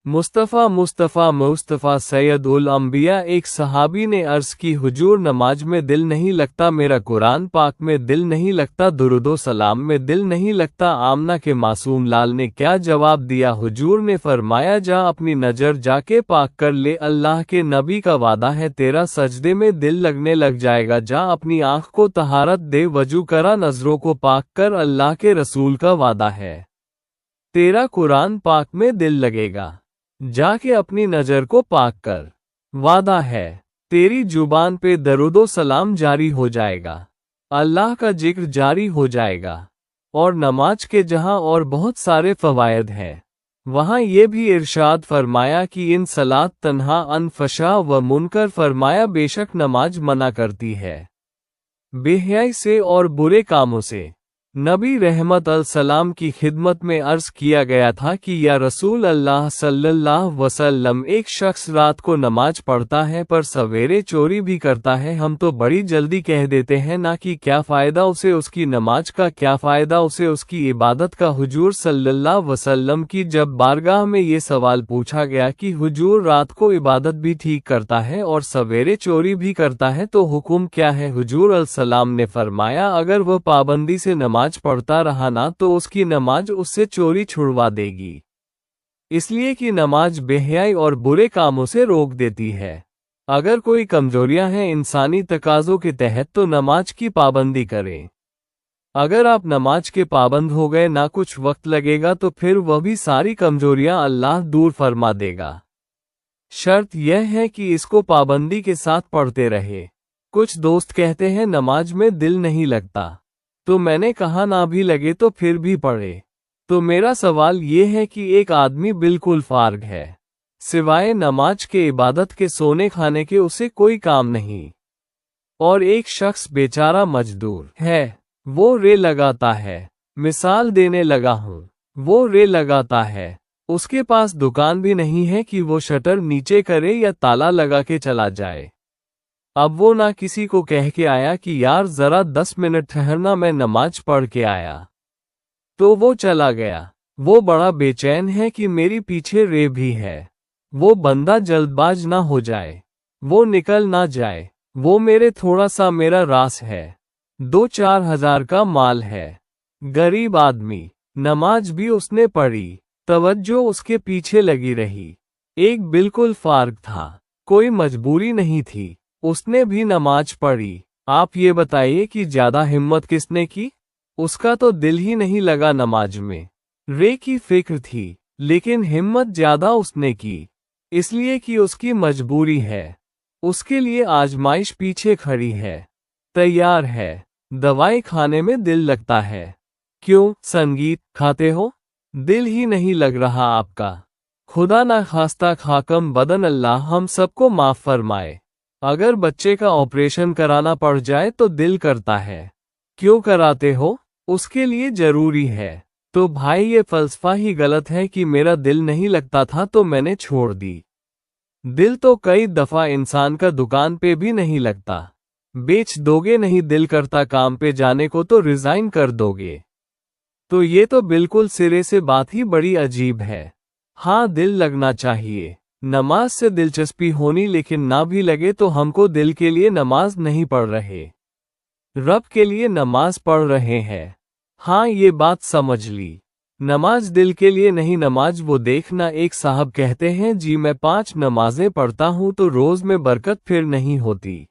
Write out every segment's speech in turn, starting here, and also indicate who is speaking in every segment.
Speaker 1: मुस्तफ़ा सैयद उल अंबिया एक सहाबी ने अर्ज़ की, हुजूर नमाज में दिल नहीं लगता, मेरा कुरान पाक में दिल नहीं लगता, दुरूदो सलाम में दिल नहीं लगता। आमना के मासूम लाल ने क्या जवाब दिया? हुजूर ने फरमाया, जा अपनी नज़र जाके पाक कर ले, अल्लाह के नबी का वादा है तेरा सजदे में दिल लगने लग जाएगा। जा अपनी आँख को तहारत दे, वजू करा, नजरों को पाक कर, अल्लाह के रसूल का वादा है तेरा कुरान पाक में दिल लगेगा। जाके अपनी नज़र को पाक कर, वादा है तेरी जुबान पे दरूदो सलाम जारी हो जाएगा, अल्लाह का जिक्र जारी हो जाएगा। और नमाज के जहां और बहुत सारे फ़वायद हैं, वहां ये भी इरशाद फरमाया कि इन सलात तन्हा अन फशा व मुनकर, फरमाया बेशक नमाज मना करती है बेहयाई से और बुरे कामों से। नबी रहमत अल सलाम की खिदमत में अर्ज किया गया था कि या रसूल अल्लाह सल्लल्लाहु अलैहि वसल्लम, एक शख्स रात को नमाज पढ़ता है पर सवेरे चोरी भी करता है, हम तो बड़ी जल्दी कह देते हैं ना कि क्या फ़ायदा उसे उसकी नमाज का, क्या फ़ायदा उसे उसकी इबादत का। हुजूर सल्लल्लाहु अलैहि वसल्लम की जब बारगाह में ये सवाल पूछा गया कि हुजूर रात को इबादत भी ठीक करता है और सवेरे चोरी भी करता है तो हुक्म क्या है? हुजूर अल सलाम ने फरमाया, अगर वह पाबंदी से नमाज पढ़ता रहा ना तो उसकी नमाज उससे चोरी छुड़वा देगी, इसलिए कि नमाज बेहयाई और बुरे कामों से रोक देती है। अगर कोई कमजोरियां हैं इंसानी तकाज़ों के तहत तो नमाज की पाबंदी करें। अगर आप नमाज के पाबंद हो गए, ना कुछ वक्त लगेगा तो फिर वह भी सारी कमजोरियां अल्लाह दूर फरमा देगा। शर्त यह है कि इसको पाबंदी के साथ पढ़ते रहे। कुछ दोस्त कहते हैं नमाज में दिल नहीं लगता, तो मैंने कहा ना भी लगे तो फिर भी पढ़े। तो मेरा सवाल ये है कि एक आदमी बिल्कुल फारग है, सिवाय नमाज के, इबादत के, सोने खाने के उसे कोई काम नहीं, और एक शख्स बेचारा मजदूर है, वो रे लगाता है। मिसाल देने लगा हूँ, वो रे लगाता है, उसके पास दुकान भी नहीं है कि वो शटर नीचे करे या ताला लगा के चला जाए। अब वो ना किसी को कह के आया कि यार जरा 10 मिनट ठहरना, मैं नमाज पढ़ के आया, तो वो चला गया। वो बड़ा बेचैन है कि मेरी पीछे रे भी है। वो बंदा जल्दबाज ना हो जाए, वो निकल ना जाए। वो मेरे थोड़ा सा मेरा रास है, 2-4 हजार का माल है, गरीब आदमी। नमाज भी उसने पढ़ी, तवज्जो उसके पीछे लगी रही। एक बिल्कुल फारग था, कोई मजबूरी नहीं थी, उसने भी नमाज पढ़ी। आप ये बताइए कि ज्यादा हिम्मत किसने की? उसका तो दिल ही नहीं लगा नमाज में, रे की फिक्र थी, लेकिन हिम्मत ज्यादा उसने की, इसलिए कि उसकी मजबूरी है, उसके लिए आजमाइश पीछे खड़ी है, तैयार है। दवाई खाने में दिल लगता है, क्यों संगीत खाते हो? दिल ही नहीं लग रहा आपका। खुदा ना खास्ता खाकम बदन, अल्लाह हम सबको माफ फरमाए। अगर बच्चे का ऑपरेशन कराना पड़ जाए तो दिल करता है, क्यों कराते हो? उसके लिए जरूरी है। तो भाई ये फलसफा ही गलत है कि मेरा दिल नहीं लगता था तो मैंने छोड़ दी। दिल तो कई दफा इंसान का दुकान पे भी नहीं लगता, बेच दोगे, नहीं दिल करता काम पे जाने को तो रिजाइन कर दोगे। तो ये तो बिल्कुल सिरे से बात ही बड़ी अजीब है। हाँ, दिल लगना चाहिए, नमाज से दिलचस्पी होनी, लेकिन ना भी लगे तो हमको दिल के लिए नमाज नहीं पढ़ रहे, रब के लिए नमाज पढ़ रहे हैं। हाँ, ये बात समझ ली, नमाज दिल के लिए नहीं। नमाज वो देखना, एक साहब कहते हैं जी मैं 5 नमाजें पढ़ता हूँ तो रोज में बरकत फिर नहीं होती।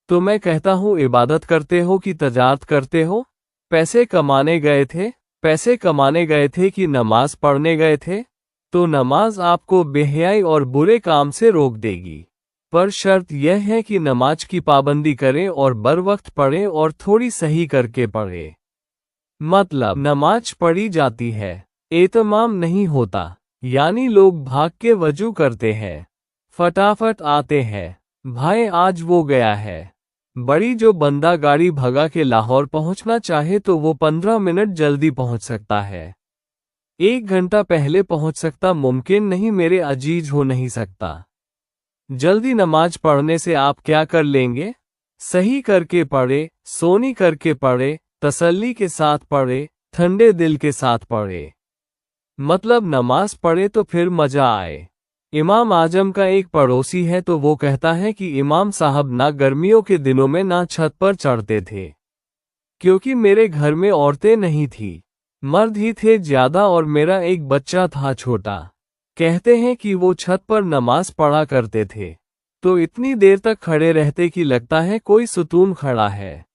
Speaker 1: तो मैं कहता हूँ इबादत करते हो कि तजारत करते हो? पैसे कमाने गए थे? पैसे कमाने गए थे कि नमाज पढ़ने गए थे? तो नमाज आपको बेहयाई और बुरे काम से रोक देगी, पर शर्त यह है कि नमाज की पाबंदी करें और बर वक्त पढ़ें और थोड़ी सही करके पढ़ें। मतलब नमाज पढ़ी जाती है, एहतमाम नहीं होता, यानी लोग भाग के वजू करते हैं, फटाफट आते हैं, भाई आज वो गया है। बड़ी जो बंदा गाड़ी भगा के लाहौर पहुंचना चाहे तो वो 15 मिनट जल्दी पहुंच सकता है, 1 घंटा पहले पहुंच सकता मुमकिन नहीं, मेरे अजीज हो नहीं सकता। जल्दी नमाज पढ़ने से आप क्या कर लेंगे? सही करके पढ़े, सोनी करके पढ़े, तसल्ली के साथ पढ़े, ठंडे दिल के साथ पढ़े। मतलब नमाज पढ़े तो फिर मजा आए। इमाम आजम का एक पड़ोसी है तो वो कहता है कि इमाम साहब ना गर्मियों के दिनों में ना छत पर चढ़ते थे, क्योंकि मेरे घर में औरतें नहीं थी, मर्द ही थे ज्यादा और मेरा एक बच्चा था छोटा। कहते हैं कि वो छत पर नमाज पढ़ा करते थे तो इतनी देर तक खड़े रहते कि लगता है कोई सुतून खड़ा है।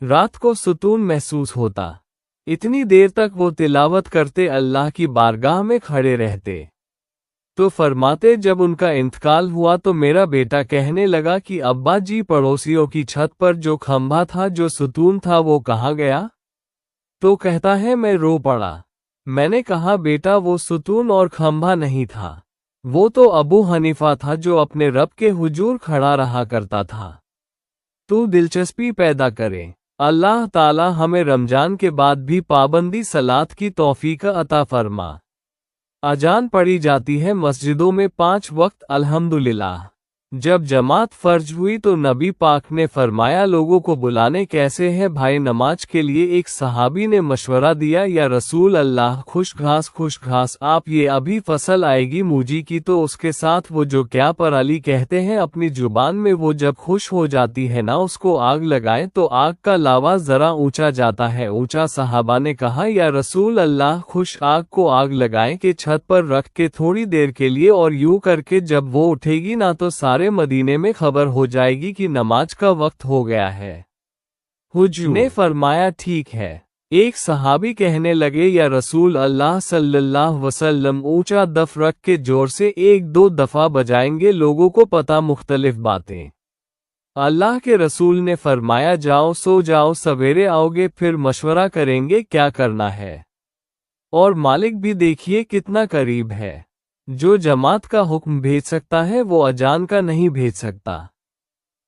Speaker 1: रात को सुकून महसूस होता। इतनी देर तक वो तिलावत करते, अल्लाह की बारगाह में खड़े रहते। तो फरमाते जब उनका इंतकाल हुआ तो मेरा बेटा कहने लगा कि अब्बा जी पड़ोसियों की छत पर जो खंभा था, जो सुतून था, वो कहाँ गया? तो कहता है मैं रो पड़ा। मैंने कहा बेटा वो सुतून और खंभा नहीं था, वो तो अबू हनीफा था जो अपने रब के हुजूर खड़ा रहा करता था। तू दिलचस्पी पैदा करे। अल्लाह ताला हमें रमजान के बाद भी पाबंदी सलात की तौफीक अता फरमा। अजान पढ़ी जाती है मस्जिदों में 5 वक्त अल्हम्दुलिल्लाह। जब जमात फर्ज हुई तो नबी पाक ने फरमाया लोगों को बुलाने कैसे है भाई नमाज के लिए। एक सहाबी ने मशवरा दिया, या रसूल अल्लाह खुश घास आप ये अभी फसल आएगी मूजी की तो उसके साथ वो जो क्या पराली कहते हैं अपनी जुबान में, वो जब खुश हो जाती है ना उसको आग लगाए तो आग का लावा जरा ऊंचा जाता है। ऊंचा सहाबा ने कहा या रसूल अल्लाह खुश आग को आग लगाए के छत पर रख के थोड़ी देर के लिए और यूं करके जब वो उठेगी ना तो सारे मदीने में खबर हो जाएगी कि नमाज का वक्त हो गया है। हुजूर ने फरमाया ठीक है। एक सहाबी कहने लगे या रसूल अल्लाह सल्लल्लाहु अलैहि वसल्लम ऊंचा दफ रख के जोर से 1-2 दफा बजाएंगे, लोगों को पता मुख्तलिफ बातें। अल्लाह के रसूल ने फरमाया जाओ सो जाओ, सवेरे आओगे फिर मशवरा करेंगे क्या करना है। और मालिक भी देखिए कितना करीब है। जो जमात का हुक्म भेज सकता है वो अजान का नहीं भेज सकता,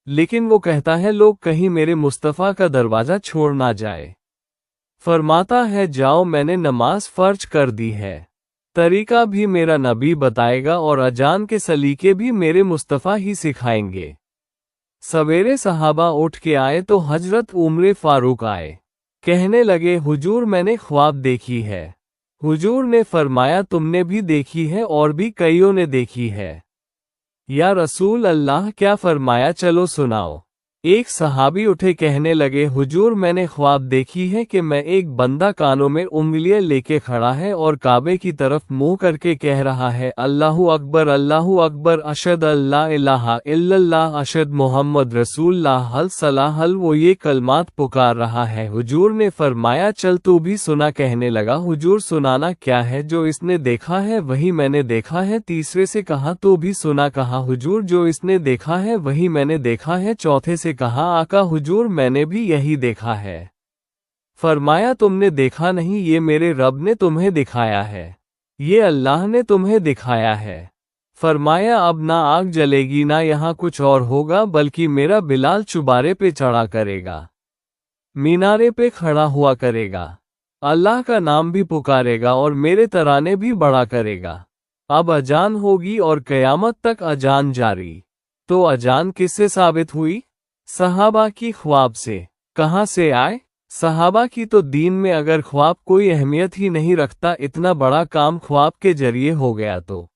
Speaker 1: लेकिन वो कहता है लोग कहीं मेरे मुस्तफ़ा का दरवाजा छोड़ ना जाए। फरमाता है जाओ मैंने नमाज फर्ज कर दी है। तरीका भी मेरा नबी बताएगा और अजान के सलीके भी मेरे मुस्तफ़ा ही सिखाएंगे। सवेरे सहाबा उठ के आए तो हजरत उमर फारूक आए। कहने लगे हुजूर मैंने ख्वाब देखी है। हुजूर ने फरमाया तुमने भी देखी है और भी कईयों ने देखी है। या रसूल अल्लाह क्या फरमाया, चलो सुनाओ। एक सहाबी उठे कहने लगे हुजूर मैंने ख्वाब देखी है कि मैं एक बंदा कानों में उंगलियां लेके खड़ा है और काबे की तरफ मुंह करके कह रहा है अल्लाहु अकबर अशद अल्ला इलाहा इल्लल्लाह अशद मोहम्मद रसूलुल्लाह हल सलाह हल, वो ये कलमात पुकार रहा है। हुजूर ने फरमाया चल तू भी सुना। कहने लगा हुजूर सुनाना क्या है? जो इसने देखा है वही मैंने देखा है। तीसरे से कहा तू भी सुना। कहा हुजूर जो इसने देखा है वही मैंने देखा है। चौथे से कहा आका हुजूर मैंने भी यही देखा है। फरमाया तुमने देखा नहीं, ये मेरे रब ने तुम्हें दिखाया है, ये अल्लाह ने तुम्हें दिखाया है। फरमाया अब ना आग जलेगी ना यहाँ कुछ और होगा, बल्कि मेरा बिलाल चुबारे पे चढ़ा करेगा, मीनारे पे खड़ा हुआ करेगा, अल्लाह का नाम भी पुकारेगा और मेरे तराने भी बड़ा करेगा। अब अजान होगी और कयामत तक अजान जारी। तो अजान किससे साबित हुई? सहाबा की ख्वाब से। कहाँ से आए? सहाबा की। तो दीन में अगर ख्वाब कोई अहमियत ही नहीं रखता, इतना बड़ा काम ख्वाब के जरिए हो गया तो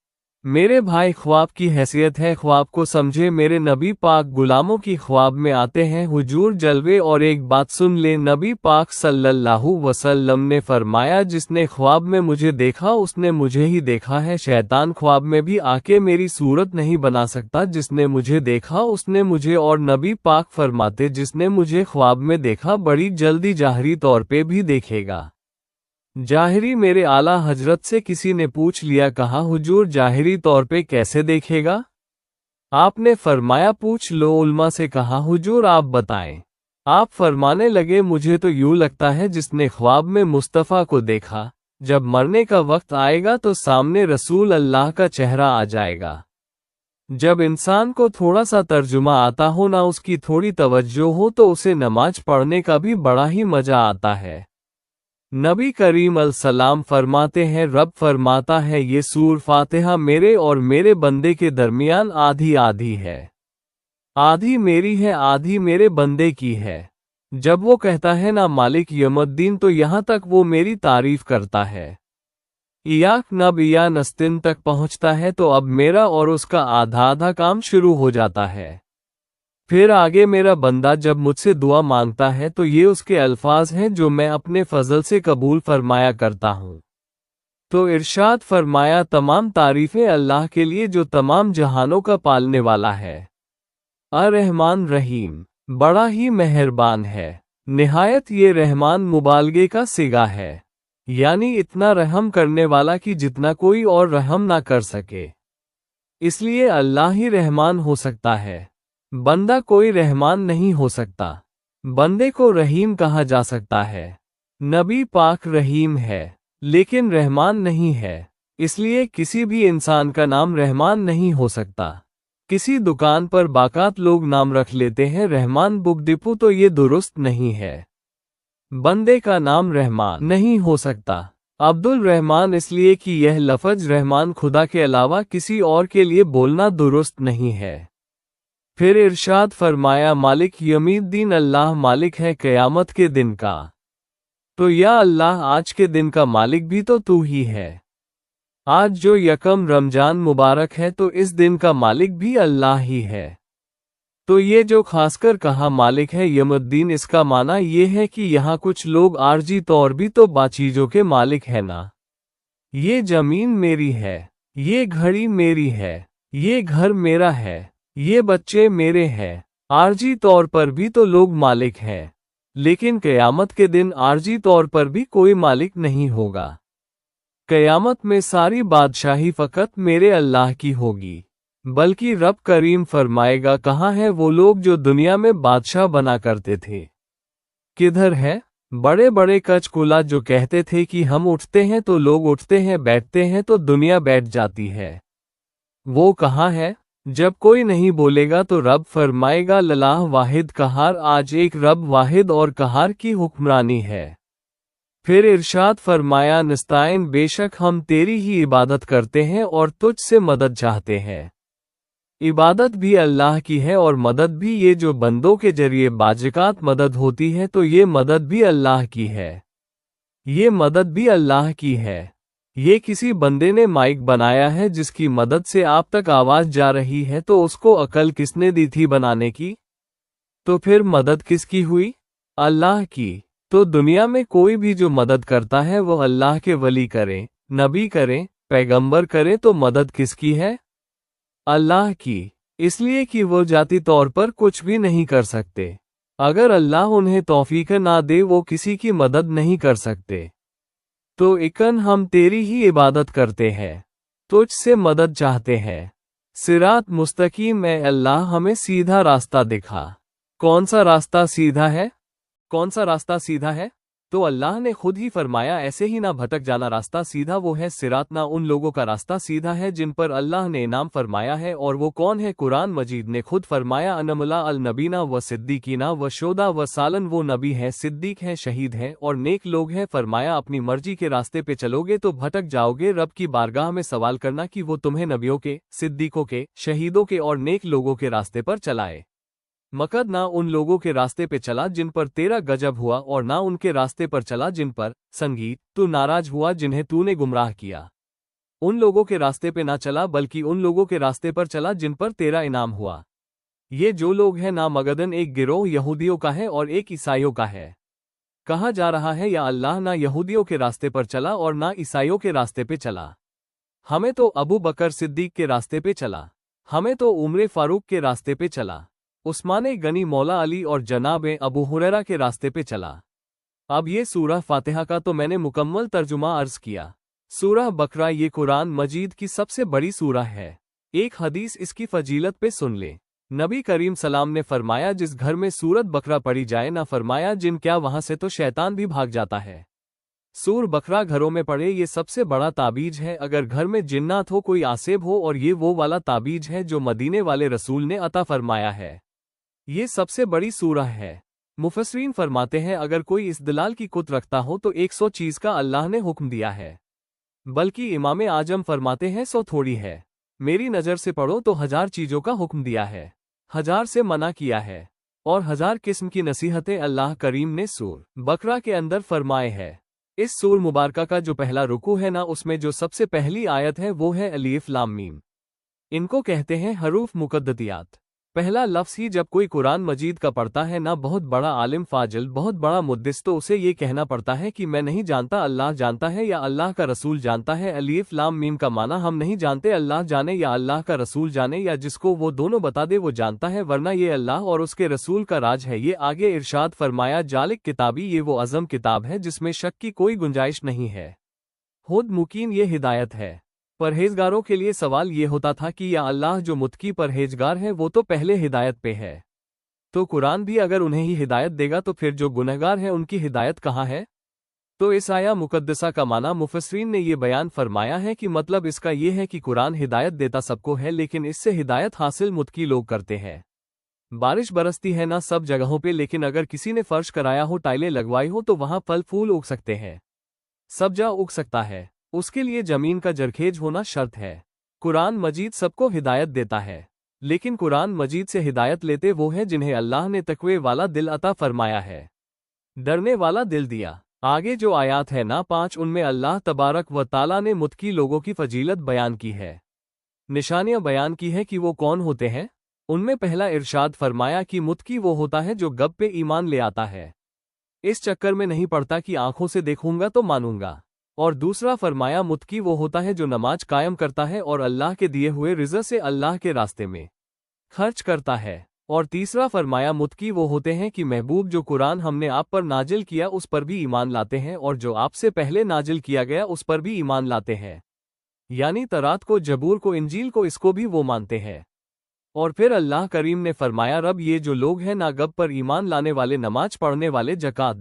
Speaker 1: मेरे भाई ख्वाब की हैसियत है, ख्वाब को समझे। मेरे नबी पाक गुलामों की ख्वाब में आते हैं हुजूर जलवे। और एक बात सुन ले, नबी पाक सल्लल्लाहु अलैहि वसल्लम ने फरमाया जिसने ख्वाब में मुझे देखा उसने मुझे ही देखा है। शैतान ख्वाब में भी आके मेरी सूरत नहीं बना सकता। जिसने मुझे देखा उसने मुझे, और नबी पाक फरमाते जिसने मुझे ख्वाब में देखा बड़ी जल्दी जाहरी तौर पे भी देखेगा। जाहिरी मेरे आला हजरत से किसी ने पूछ लिया, कहा हुजूर जाहिरी तौर पे कैसे देखेगा? आपने फरमाया पूछ लो उल्मा से। कहा हुजूर आप बताएं। आप फरमाने लगे मुझे तो यूं लगता है जिसने ख्वाब में मुस्तफ़ा को देखा, जब मरने का वक्त आएगा तो सामने रसूल अल्लाह का चेहरा आ जाएगा। जब इंसान को थोड़ा सा तर्जुमा आता हो ना उसकी थोड़ी तवज्जो हो तो उसे नमाज पढ़ने का भी बड़ा ही मजा आता है। नबी करीम अलसलाम फरमाते हैं, रब फरमाता है ये सूर फातिहा मेरे और मेरे बंदे के दरमियान आधी आधी है, आधी मेरी है आधी मेरे बंदे की है। जब वो कहता है ना मालिक यमद्दीन तो यहाँ तक वो मेरी तारीफ करता है। इयाक नब या नस्तिन तक पहुंचता है तो अब मेरा और उसका आधा आधा काम शुरू हो जाता है। फिर आगे मेरा बंदा जब मुझसे दुआ मांगता है तो ये उसके अल्फाज हैं जो मैं अपने फजल से कबूल फरमाया करता हूँ। तो इरशाद फरमाया, तमाम तारीफें अल्लाह के लिए जो तमाम जहानों का पालने वाला है। अर्रहमान रहीम, बड़ा ही मेहरबान है। निहायत ये रहमान मुबालगे का सिगा है, यानी इतना रहम करने वाला कि जितना कोई और रहम ना कर सके। इसलिए अल्लाह ही रहमान हो सकता है, बंदा कोई रहमान नहीं हो सकता। बंदे को रहीम कहा जा सकता है। नबी पाक रहीम है लेकिन रहमान नहीं है, इसलिए किसी भी इंसान का नाम रहमान नहीं हो सकता। किसी दुकान पर बाकात लोग नाम रख लेते हैं रहमान बुक डिपो, तो ये दुरुस्त नहीं है। बंदे का नाम रहमान नहीं हो सकता। अब्दुल रहमान इसलिए कि यह लफ्ज़ रहमान खुदा के अलावा किसी और के लिए बोलना दुरुस्त नहीं है। फिर इरशाद फरमाया, मालिक यमीद्दीन, अल्लाह मालिक है क़यामत के दिन का। तो या अल्लाह, आज के दिन का मालिक भी तो तू ही है। आज जो यकम रमजान मुबारक है तो इस दिन का मालिक भी अल्लाह ही है। तो ये जो खासकर कहा मालिक है यमुद्दीन, इसका माना ये है कि यहाँ कुछ लोग आर्जी तौर भी तो बाचीजों के मालिक है ना। ये जमीन मेरी है, ये घड़ी मेरी है, ये घर मेरा है, ये बच्चे मेरे हैं। आर्जी तौर पर भी तो लोग मालिक हैं, लेकिन क़यामत के दिन आर्जी तौर पर भी कोई मालिक नहीं होगा। क़यामत में सारी बादशाही फ़कत मेरे अल्लाह की होगी। बल्कि रब करीम फरमाएगा, कहाँ है वो लोग जो दुनिया में बादशाह बना करते थे? किधर है? बड़े बड़े कचकुला जो कहते थे कि हम उठते हैं तो लोग उठते हैं, बैठते हैं तो दुनिया बैठ जाती है। वो कहाँ है? जब कोई नहीं बोलेगा तो रब फरमाएगा, लल्लाह वाहिद कहार, आज एक रब वाहिद और कहार की हुक्मरानी है। फिर इरशाद फरमाया, नस्ताइन, बेशक हम तेरी ही इबादत करते हैं और तुझ से मदद चाहते हैं। इबादत भी अल्लाह की है और मदद भी। ये जो बंदों के जरिए बाज़िकात मदद होती है तो ये मदद भी अल्लाह की है। ये मदद भी अल्लाह की है। ये किसी बंदे ने माइक बनाया है जिसकी मदद से आप तक आवाज़ जा रही है, तो उसको अकल किसने दी थी बनाने की? तो फिर मदद किसकी हुई? अल्लाह की। तो दुनिया में कोई भी जो मदद करता है वो अल्लाह के वली करें, नबी करें, पैगंबर करें, तो मदद किसकी है? अल्लाह की। इसलिए कि वो जाती तौर पर कुछ भी नहीं कर सकते। अगर अल्लाह उन्हें तौफीक ना दे वो किसी की मदद नहीं कर सकते। तो इकन हम तेरी ही इबादत करते हैं, तुझ से मदद चाहते हैं। सिरात मुस्तकीम, ए अल्लाह हमें सीधा रास्ता दिखा। कौन सा रास्ता सीधा है? कौन सा रास्ता सीधा है? तो अल्लाह ने खुद ही फरमाया, ऐसे ही ना भटक जाना, रास्ता सीधा वो है सिरात, ना उन लोगों का रास्ता सीधा है जिन पर अल्लाह ने इनाम फरमाया है। और वो कौन है? कुरान मजीद ने खुद फरमाया, अनमला अल नबीना व सिद्दीकीना व शोदा व सालन, वो नबी हैं, सिद्दीक हैं, शहीद हैं और नेक लोग हैं। फरमाया, अपनी मर्जी के रास्ते पे चलोगे तो भटक जाओगे। रब की बारगाह में सवाल करना कि वो तुम्हें नबियों के, सिद्दीकों के, शहीदों के और नेक लोगों के रास्ते पर चलाए। मकद ना उन लोगों के रास्ते पे चला जिन पर तेरा गजब हुआ, और ना उनके रास्ते पर चला जिन पर संगीत तू नाराज हुआ, जिन्हें तूने गुमराह किया। उन लोगों के रास्ते पे ना चला बल्कि उन लोगों के रास्ते पर चला जिन पर तेरा इनाम हुआ। ये जो लोग हैं ना मगदन एक गिरोह यहूदियों का है और एक ईसाइयों का है। कहा जा रहा है, या अल्लाह ना यहूदियों के रास्ते पर चला और ना ईसाइयों के रास्ते पे चला। हमें तो अबू बकर सिद्दीक के रास्ते पे चला, हमें तो उम्र फारूक के रास्ते पे चला, उस्मान गनी, मौला अली और जनाब अबू हुरैरा के रास्ते पे चला। अब ये सूरह फातिहा का तो मैंने मुकम्मल तर्जुमा अर्ज किया। सूरह बकरा ये कुरान मजीद की सबसे बड़ी सूरह है। एक हदीस इसकी फजीलत पे सुन ले। नबी करीम सलाम ने फरमाया, जिस घर में सूरत बकरा पड़ी जाए, ना फरमाया जिन क्या वहां से तो शैतान भी भाग जाता है। सूर बकरा घरों में पड़े ये सबसे बड़ा ताबीज है। अगर घर में जिन्नात हो, कोई आसेब हो, और ये वो वाला ताबीज है जो मदीने वाले रसूल ने अता फरमाया है। ये सबसे बड़ी सूरह है। मुफस्सिरीन फरमाते हैं, अगर कोई इस दलाल की कुत रखता हो तो 100 चीज का अल्लाह ने हुक्म दिया है। बल्कि इमाम आजम फरमाते हैं 100 थोड़ी है। मेरी नज़र से पढ़ो तो 1000 चीजों का हुक्म दिया है, 1000 से मना किया है, और 1000 किस्म की नसीहतें अल्लाह करीम ने सूर बकरा के अंदर फरमाए है। इस सूर मुबारका का जो पहला रुकू है ना, उसमें जो सबसे पहली आयत है वो है अलीफ लाम मीम। इनको कहते हैं हरूफ मुकद्दतियात। पहला लफ्ज़ ही जब कोई कुरान मजीद का पढ़ता है ना, बहुत बड़ा आलिम फाजिल, बहुत बड़ा मुद्दिस, तो उसे ये कहना पड़ता है कि मैं नहीं जानता, अल्लाह जानता है या अल्लाह का रसूल जानता है। अलीफ लाम मीम का माना हम नहीं जानते, अल्लाह जाने या अल्लाह का रसूल जाने, या जिसको वो दोनों बता दे वो जानता है, वरना ये अल्लाह और उसके रसूल का राज है। ये आगे इरशाद फरमाया, जालिक किताबी, ये वो अज़म किताब है जिसमें शक की कोई गुंजाइश नहीं है। हुद मुकीन, ये हिदायत है। परहेजगारों के लिए सवाल ये होता था कि या अल्लाह जो मुत्की परहेजगार है वो तो पहले हिदायत पे है, तो कुरान भी अगर उन्हें ही हिदायत देगा तो फिर जो गुनहगार है उनकी हिदायत कहाँ है? तो इस आया मुकद्दसा का माना मुफस्सिरीन ने ये बयान फरमाया है कि मतलब इसका ये है कि कुरान हिदायत देता सबको है, लेकिन इससे हिदायत हासिल मुत्की लोग करते हैं। बारिश बरसती है ना सब जगहों पे, लेकिन अगर किसी ने फर्श कराया हो, टाइलें लगवाई हो, तो वहां फल फूल उग सकते हैं, सब्जा उग सकता है। उसके लिए जमीन का जरखेज होना शर्त है। कुरान मजीद सबको हिदायत देता है, लेकिन कुरान मजीद से हिदायत लेते वो हैं जिन्हें अल्लाह ने तकवे वाला दिल अता फरमाया है, डरने वाला दिल दिया। आगे जो आयात है ना 5, उनमें अल्लाह तबारक व ताला ने मुत्की लोगों की फजीलत बयान की है, निशानियां बयान की है कि वो कौन होते हैं। उनमें पहला इरशाद फरमाया कि मुत्की वो होता है जो गब पे ईमान ले आता है, इस चक्कर में नहीं पड़ता कि आंखों से देखूंगा तो मानूंगा। और दूसरा फरमाया मुत्की वो होता है जो नमाज कायम करता है और अल्लाह के दिए हुए रिज़्क़ से अल्लाह के रास्ते में खर्च करता है। और तीसरा फरमाया मुत्की वो होते हैं कि महबूब जो कुरान हमने आप पर नाजिल किया उस पर भी ईमान लाते हैं, और जो आपसे पहले नाजिल किया गया उस पर भी ईमान लाते हैं, यानी तरात को, जबूर को, इंजील को, इसको भी वो मानते हैं। और फिर अल्लाह करीम ने फरमाया, रब ये जो लोग हैं ना गब पर ईमान लाने वाले, नमाज पढ़ने वाले, ज़कात